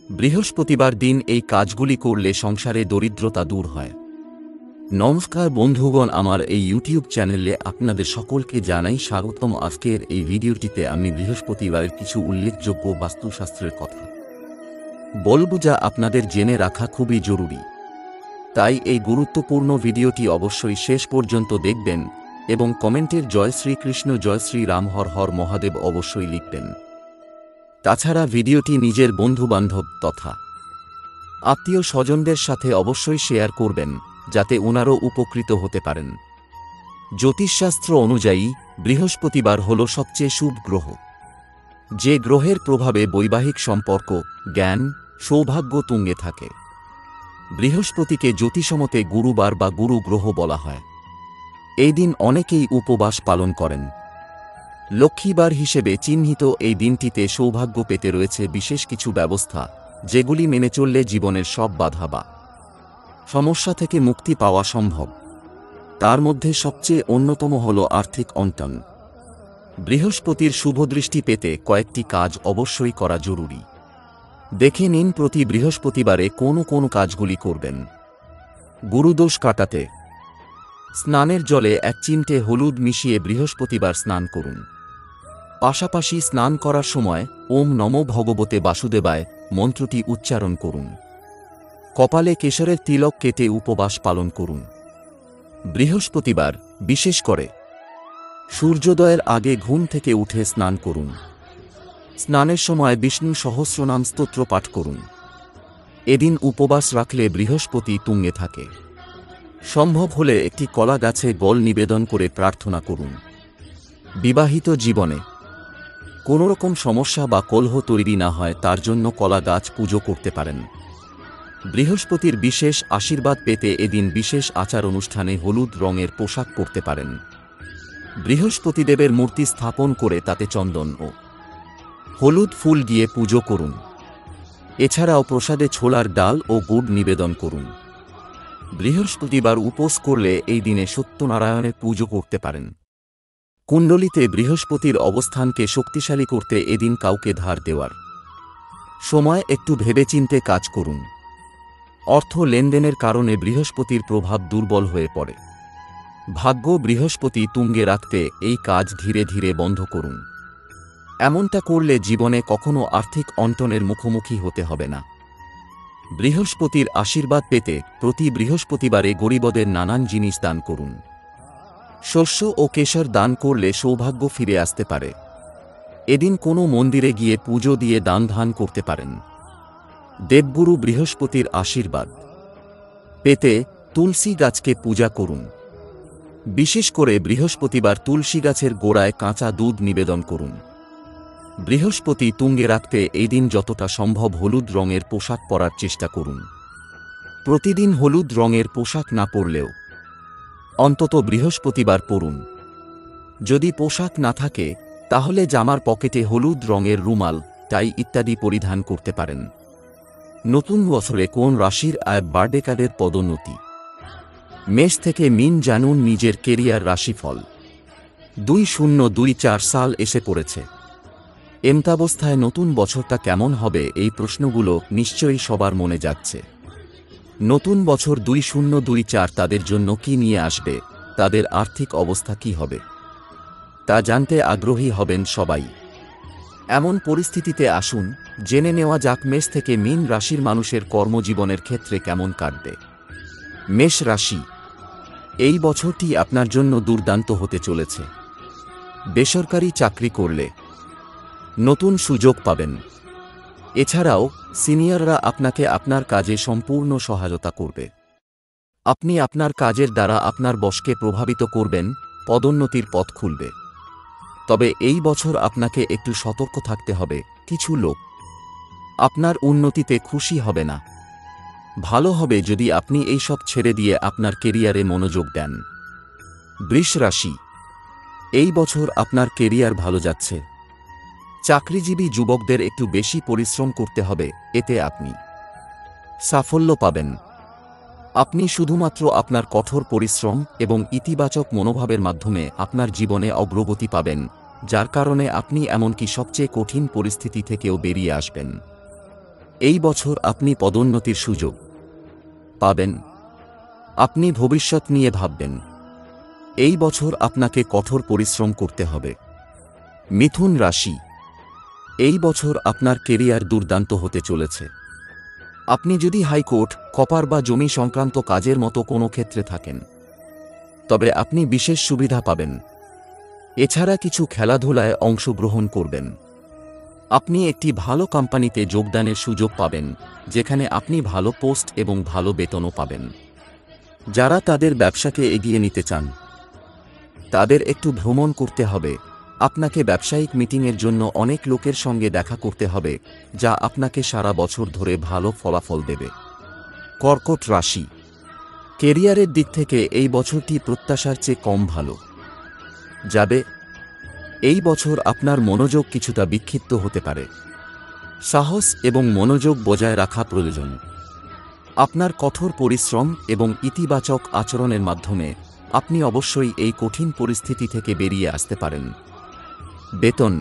বৃহস্পতিবার দিন এই কাজগুলি করলে সংসারে দরিদ্রতা দূর হয়। নমস্কার বন্ধুগণ, আমার এই ইউটিউব চ্যানেলে আপনাদের সকলকে জানাই স্বাগতম। আজকের এই ভিডিওটিতে আমি বৃহস্পতিবারের কিছু উল্লেখযোগ্য বাস্তুশাস্ত্রের কথা বলবো, যা আপনাদের জেনে রাখা খুবই জরুরি। তাই এই গুরুত্বপূর্ণ ভিডিওটি অবশ্যই শেষ পর্যন্ত দেখবেন এবং কমেন্টের জয় শ্রীকৃষ্ণ, জয় শ্রীরাম, হর হর মহাদেব অবশ্যই লিখবেন। তাছাড়া ভিডিওটি নিজের বন্ধুবান্ধব তথা আত্মীয় স্বজনদের সাথে অবশ্যই শেয়ার করবেন, যাতে ওনারও উপকৃত হতে পারেন। জ্যোতিষশাস্ত্র অনুযায়ী বৃহস্পতিবার হল সবচেয়ে শুভ গ্রহ, যে গ্রহের প্রভাবে বৈবাহিক সম্পর্ক, জ্ঞান, সৌভাগ্য তুঙ্গে থাকে। বৃহস্পতিকে জ্যোতিষমতে গুরুবার বা গুরু গ্রহ বলা হয়। এই দিন অনেকেই উপবাস পালন করেন। লক্ষ্মীবার হিসেবে চিহ্নিত এই দিনটিতে সৌভাগ্য পেতে রয়েছে বিশেষ কিছু ব্যবস্থা, যেগুলি মেনে চললে জীবনের সব বাধা বা সমস্যা থেকে মুক্তি পাওয়া সম্ভব। তার মধ্যে সবচেয়ে অন্যতম হল আর্থিক অনটন। বৃহস্পতির শুভদৃষ্টি পেতে কয়েকটি কাজ অবশ্যই করা জরুরি। দেখে নিন প্রতি বৃহস্পতিবারে কোন কোন কাজগুলি করবেন। গুরুদোষ কাটাতে স্নানের জলে 1 চিমটে হলুদ মিশিয়ে বৃহস্পতিবার স্নান করুন। পাশাপাশি স্নান করার সময় ওম নমো ভগবতে বাসুদেবায় মন্ত্রটি উচ্চারণ করুন। কপালে কেশরের তিলক কেটে উপবাস পালন করুন। বৃহস্পতিবার বিশেষ করে সূর্যোদয়ের আগে ঘুম থেকে উঠে স্নান করুন। স্নানের সময় বিষ্ণু সহস্রনাম স্তোত্র পাঠ করুন। এদিন উপবাস রাখলে বৃহস্পতি তুঙ্গে থাকে। সম্ভব হলে একটি কলা গাছে জল নিবেদন করে প্রার্থনা করুন। বিবাহিত জীবনে কোনোরকম সমস্যা বা কলহ তৈরি না হয়, তার জন্য কলা গাছ পুজো করতে পারেন। বৃহস্পতির বিশেষ আশীর্বাদ পেতে এদিন বিশেষ আচার অনুষ্ঠানে হলুদ রঙের পোশাক পরতে পারেন। বৃহস্পতিদেবের মূর্তি স্থাপন করে তাতে চন্দন ও হলুদ ফুল দিয়ে পুজো করুন। এছাড়াও প্রসাদে ছোলার ডাল ও গুড় নিবেদন করুন। বৃহস্পতিবার উপোস করলে এই দিনে সত্যনারায়ণের পুজো করতে পারেন। কুণ্ডলিতে বৃহস্পতির অবস্থানকে শক্তিশালী করতে এদিন কাউকে ধার দেওয়ার সময় একটু ভেবেচিন্তে কাজ করুন। অর্থ লেনদেনের কারণে বৃহস্পতির প্রভাব দুর্বল হয়ে পড়ে। ভাগ্য বৃহস্পতি তুঙ্গে রাখতে এই কাজ ধীরে ধীরে বন্ধ করুন। এমনটা করলে জীবনে কখনো আর্থিক অনটনের মুখোমুখি হতে হবে না। বৃহস্পতির আশীর্বাদ পেতে প্রতি বৃহস্পতিবারে গরিবদের নানান জিনিস দান করুন। শস্য ও কেশর দান করলে সৌভাগ্য ফিরে আসতে পারে। এদিন কোনো মন্দিরে গিয়ে পুজো দিয়ে দান ধান করতে পারেন। দেবগুরু বৃহস্পতির আশীর্বাদ পেতে তুলসী গাছকে পূজা করুন। বিশেষ করে বৃহস্পতিবার তুলসী গাছের গোড়ায় কাঁচা দুধ নিবেদন করুন। বৃহস্পতি তুঙ্গে রাখতে এই দিন যতটা সম্ভব হলুদ রঙের পোশাক পরার চেষ্টা করুন। প্রতিদিন হলুদ রঙের পোশাক না পরলেও অন্তত বৃহস্পতিবার পরুন। যদি পোশাক না থাকে তাহলে জামার পকেটে হলুদ রঙের রুমাল, টাই ইত্যাদি পরিধান করতে পারেন। নতুন বছরে কোন রাশির আয় বাড়বে? কাদের পদোন্নতি? মেষ থেকে মীন জানুন নিজের কেরিয়ার রাশিফল। 2024 সাল এসে পড়েছে। এমতাবস্থায় নতুন বছরটা কেমন হবে, এই প্রশ্নগুলো নিশ্চয়ই সবার মনে যাচ্ছে। নতুন বছর 2024 তাদের জন্য কি নিয়ে আসবে, তাদের আর্থিক অবস্থা কি হবে, তা জানতে আগ্রহী হবেন সবাই। এমন পরিস্থিতিতে আসুন জেনে নেওয়া যাক মেষ থেকে মীন রাশির মানুষের কর্মজীবনের ক্ষেত্রে কেমন কাটবে। মেষ রাশি, এই বছরটি আপনার জন্য দুর্দান্ত হতে চলেছে। বেসরকারি চাকরি করলে নতুন সুযোগ পাবেন। এছাড়াও সিনিয়ররা আপনাকে আপনার কাজে সম্পূর্ণ সহায়তা করবে। আপনি আপনার কাজের দ্বারা আপনার বসকে প্রভাবিত করবেন, পদোন্নতির পথ খুলবে। তবে এই বছর আপনাকে একটু সতর্ক থাকতে হবে। কিছু লোক আপনার উন্নতিতে খুশি হবে না। ভালো হবে যদি আপনি এই সব ছেড়ে দিয়ে আপনার কেরিয়ারে মনোযোগ দেন। বৃষ রাশি, এই বছর আপনার কেরিয়ার ভালো যাচ্ছে। চাকরিজীবী যুবকদের একটু বেশি পরিশ্রম করতে হবে, এতে আপনি সাফল্য পাবেন। আপনি শুধুমাত্র আপনার কঠোর পরিশ্রম এবং ইতিবাচক মনোভাবের মাধ্যমে আপনার জীবনে অগ্রগতি পাবেন, যার কারণে আপনি এমনকি সবচেয়ে কঠিন পরিস্থিতি থেকেও বেরিয়ে আসবেন। এই বছর আপনি পদোন্নতির সুযোগ পাবেন। আপনি ভবিষ্যৎ নিয়ে ভাববেন। এই বছর আপনাকে কঠোর পরিশ্রম করতে হবে। মিথুন রাশি, এই বছর আপনার কেরিয়ার দুর্দান্ত হতে চলেছে। আপনি যদি হাইকোর্ট, কপার বা জমি সংক্রান্ত কাজের মতো কোনো ক্ষেত্রে থাকেন, তবে আপনি বিশেষ সুবিধা পাবেন। এছাড়া কিছু খেলাধুলায় অংশগ্রহণ করবেন। আপনি একটি ভালো কোম্পানিতে যোগদানের সুযোগ পাবেন, যেখানে আপনি ভালো পোস্ট এবং ভালো বেতনও পাবেন। যারা তাদের ব্যবসাকে এগিয়ে নিতে চান, তাদের একটু ভ্রমণ করতে হবে। আপনাকে ব্যবসায়িক মিটিংয়ের জন্য অনেক লোকের সঙ্গে দেখা করতে হবে, যা আপনাকে সারা বছর ধরে ভালো ফলাফল দেবে। কর্কট রাশি, কেরিয়ারের দিক থেকে এই বছরটি প্রত্যাশার চেয়ে কম ভালো যাবে। এই বছর আপনার মনোযোগ কিছুটা বিক্ষিপ্ত হতে পারে। সাহস এবং মনোযোগ বজায় রাখা প্রয়োজন। আপনার কঠোর পরিশ্রম এবং ইতিবাচক আচরণের মাধ্যমে আপনি অবশ্যই এই কঠিন পরিস্থিতি থেকে বেরিয়ে আসতে পারেন। বেতন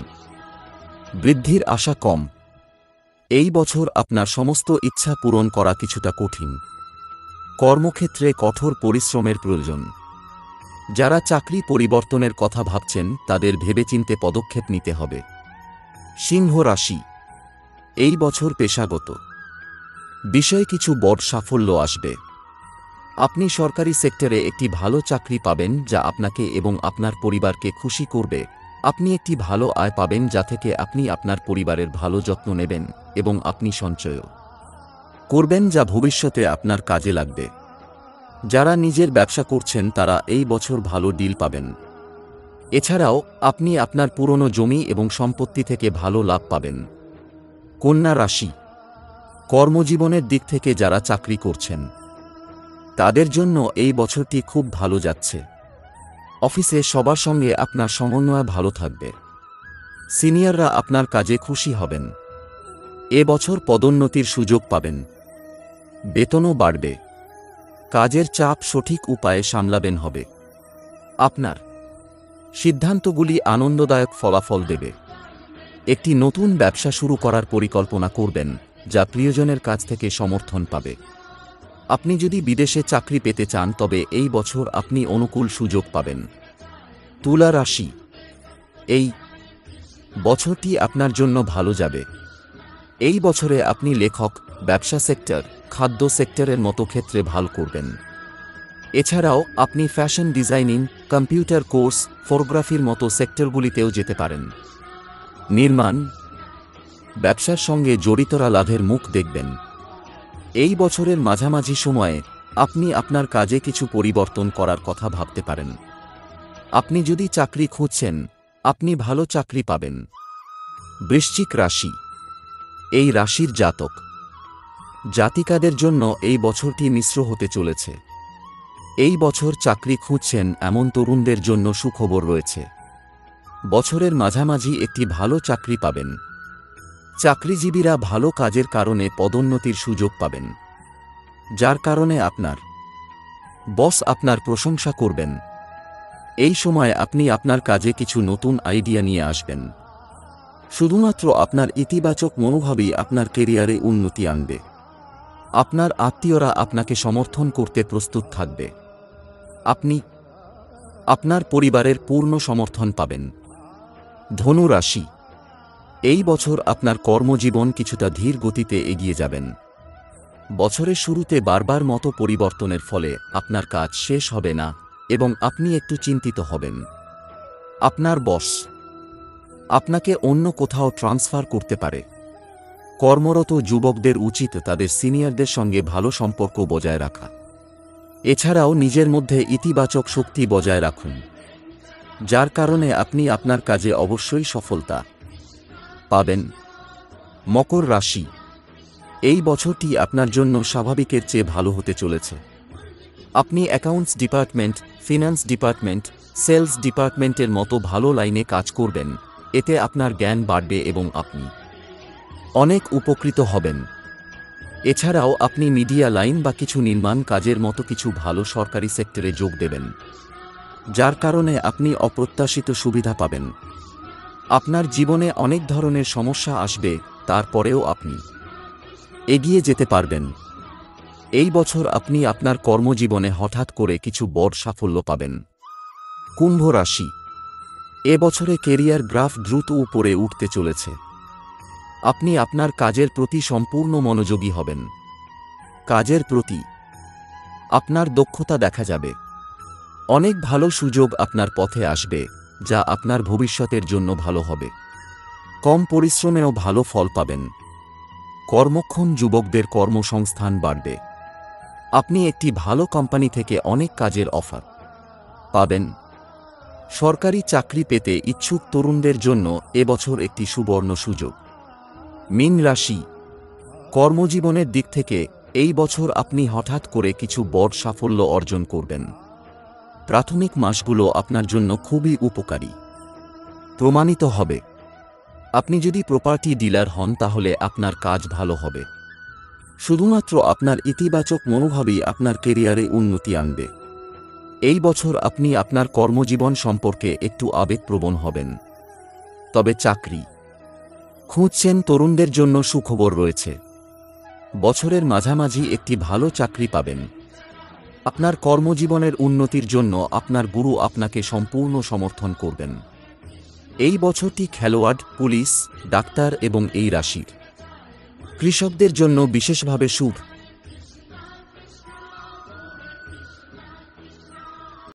বৃদ্ধির আশা কম। এই বছর আপনার সমস্ত ইচ্ছা পূরণ করা কিছুটা কঠিন। কর্মক্ষেত্রে কঠোর পরিশ্রমের প্রয়োজন। যারা চাকরি পরিবর্তনের কথা ভাবছেন, তাদের ভেবেচিন্তে পদক্ষেপ নিতে হবে। সিংহ রাশি, এই বছর পেশাগত বিষয়ে কিছু বড় সাফল্য আসবে। আপনি সরকারি সেক্টরে একটি ভালো চাকরি পাবেন, যা আপনাকে এবং আপনার পরিবারকে খুশি করবে। আপনি একটি ভালো আয় পাবেন, যা থেকে আপনি আপনার পরিবারের ভালো যত্ন নেবেন এবং আপনি সঞ্চয় করবেন, যা ভবিষ্যতে আপনার কাজে লাগবে। যারা নিজের ব্যবসা করছেন, তারা এই বছর ভালো ডিল পাবেন। এছাড়াও আপনি আপনার পুরনো জমি এবং সম্পত্তি থেকে ভালো লাভ পাবেন। কন্যা রাশি, কর্মজীবনের দিক থেকে যারা চাকরি করছেন, তাদের জন্য এই বছরটি খুব ভালো যাচ্ছে। অফিসে সবার সঙ্গে আপনার সমন্বয় ভালো থাকবে। সিনিয়ররা আপনার কাজে খুশি হবেন। এ বছর পদোন্নতির সুযোগ পাবেন। বেতনও বাড়বে। কাজের চাপ সঠিক উপায়ে সামলাবেন হবে। আপনার সিদ্ধান্তগুলি আনন্দদায়ক ফলাফল দেবে। একটি নতুন ব্যবসা শুরু করার পরিকল্পনা করবেন, যা প্রিয়জনের কাছ থেকে সমর্থন পাবে। আপনি যদি বিদেশে চাকরি পেতে চান, তবে এই বছর আপনি অনুকূল সুযোগ পাবেন। তুলা রাশি, এই বছরটি আপনার জন্য ভালো যাবে। এই বছরে আপনি লেখক, ব্যবসা সেক্টর, খাদ্য সেক্টরের মতো ক্ষেত্রে ভালো করবেন। এছাড়াও আপনি ফ্যাশন ডিজাইনিং, কম্পিউটার কোর্স, ফটোগ্রাফির মতো সেক্টরগুলিতেও যেতে পারেন। নির্মাণ ব্যবসার সঙ্গে জড়িতরা লাভের মুখ দেখবেন। এই বছরের মাঝামাঝি সময়ে আপনি আপনার কাজে কিছু পরিবর্তন করার কথা ভাবতে পারেন। আপনি যদি চাকরি খুঁজছেন, আপনি ভালো চাকরি পাবেন। বৃশ্চিক রাশি, এই রাশির জাতক জাতিকাদের জন্য এই বছরটি মিশ্র হতে চলেছে। এই বছর চাকরি খুঁজছেন এমন তরুণদের জন্য সুখবর রয়েছে। বছরের মাঝামাঝি একটি ভালো চাকরি পাবেন। চাকরিজীবীরা ভালো কাজের কারণে পদোন্নতির সুযোগ পাবেন, যার কারণে আপনার বস আপনার প্রশংসা করবেন। এই সময় আপনি আপনার কাজে কিছু নতুন আইডিয়া নিয়ে আসবেন। শুধুমাত্র আপনার ইতিবাচক মনোভাবই আপনার কেরিয়ারে উন্নতি আনবে। আপনার আত্মীয়রা আপনাকে সমর্থন করতে প্রস্তুত থাকবে। আপনি আপনার পরিবারের পূর্ণ সমর্থন পাবেন। ধনু রাশি, এই বছর আপনার কর্মজীবন কিছুটা ধীর গতিতে এগিয়ে যাবেন। বছরের শুরুতে বারবার মতো পরিবর্তনের ফলে আপনার কাজ শেষ হবে না এবং আপনি একটু চিন্তিত হবেন। আপনার বস আপনাকে অন্য কোথাও ট্রান্সফার করতে পারে। কর্মরত যুবকদের উচিত তাদের সিনিয়রদের সঙ্গে ভালো সম্পর্ক বজায় রাখা। এছাড়াও নিজের মধ্যে ইতিবাচক শক্তি বজায় রাখুন, যার কারণে আপনি আপনার কাজে অবশ্যই সফলতা পাবেন। মকর রাশি, এই বছরটি আপনার জন্য স্বাভাবিকের চেয়ে ভালো হতে চলেছে। আপনি accounts department, finance department, sales ডিপার্টমেন্টের মতো ভালো লাইনে কাজ করবেন। এতে আপনার জ্ঞান বাড়বে এবং আপনি অনেক উপকৃত হবেন। এছাড়াও আপনি মিডিয়া লাইন বা কিছু নির্মাণ কাজের মতো কিছু ভালো সরকারি সেক্টরে যোগ দেবেন, যার কারণে আপনি অপ্রত্যাশিত সুবিধা পাবেন। আপনার জীবনে অনেক ধরনের সমস্যা আসবে, তারপরেও আপনি এগিয়ে যেতে পারবেন। এই বছর আপনি আপনার কর্মজীবনে হঠাৎ করে কিছু বড় সাফল্য পাবেন। কুম্ভ রাশি, এ বছরে কেরিয়ার গ্রাফ দ্রুত উপরে উঠতে চলেছে। আপনি আপনার কাজের প্রতি সম্পূর্ণ মনোযোগী হবেন। কাজের প্রতি আপনার দক্ষতা দেখা যাবে। অনেক ভালো সুযোগ আপনার পথে আসবে, যা আপনার ভবিষ্যতের জন্য ভালো হবে। কম পরিশ্রমেও ভালো ফল পাবেন। কর্মক্ষম যুবকদের কর্মসংস্থান বাড়বে। আপনি একটি ভালো কোম্পানি থেকে অনেক কাজের অফার পাবেন। সরকারি চাকরি পেতে ইচ্ছুক তরুণদের জন্য এবছর একটি সুবর্ণ সুযোগ। মীন রাশি, কর্মজীবনের দিক থেকে এই বছর আপনি হঠাৎ করে কিছু বড় সাফল্য অর্জন করবেন। প্রাথমিক মাসগুলো আপনার জন্য খুবই উপকারী প্রমাণিত হবে। আপনি যদি প্রপার্টি ডিলার হন তাহলে আপনার কাজ ভালো হবে। শুধুমাত্র আপনার ইতিবাচক মনোভাবই আপনার কেরিয়ারে উন্নতি আনবে। এই বছর আপনি আপনার কর্মজীবন সম্পর্কে একটু আবেগপ্রবণ হবেন। তবে চাকরি খুঁজছেন তরুণদের জন্য সুখবর রয়েছে। বছরের মাঝামাঝি একটি ভালো চাকরি পাবেন। আপনার কর্মজীবনের উন্নতির জন্য আপনার গুরু আপনাকে সম্পূর্ণ সমর্থন করবেন। এই বছরটি খেলোয়াড়, পুলিশ, ডাক্তার এবং এই রাশির কৃষকদের জন্য বিশেষভাবে শুভ।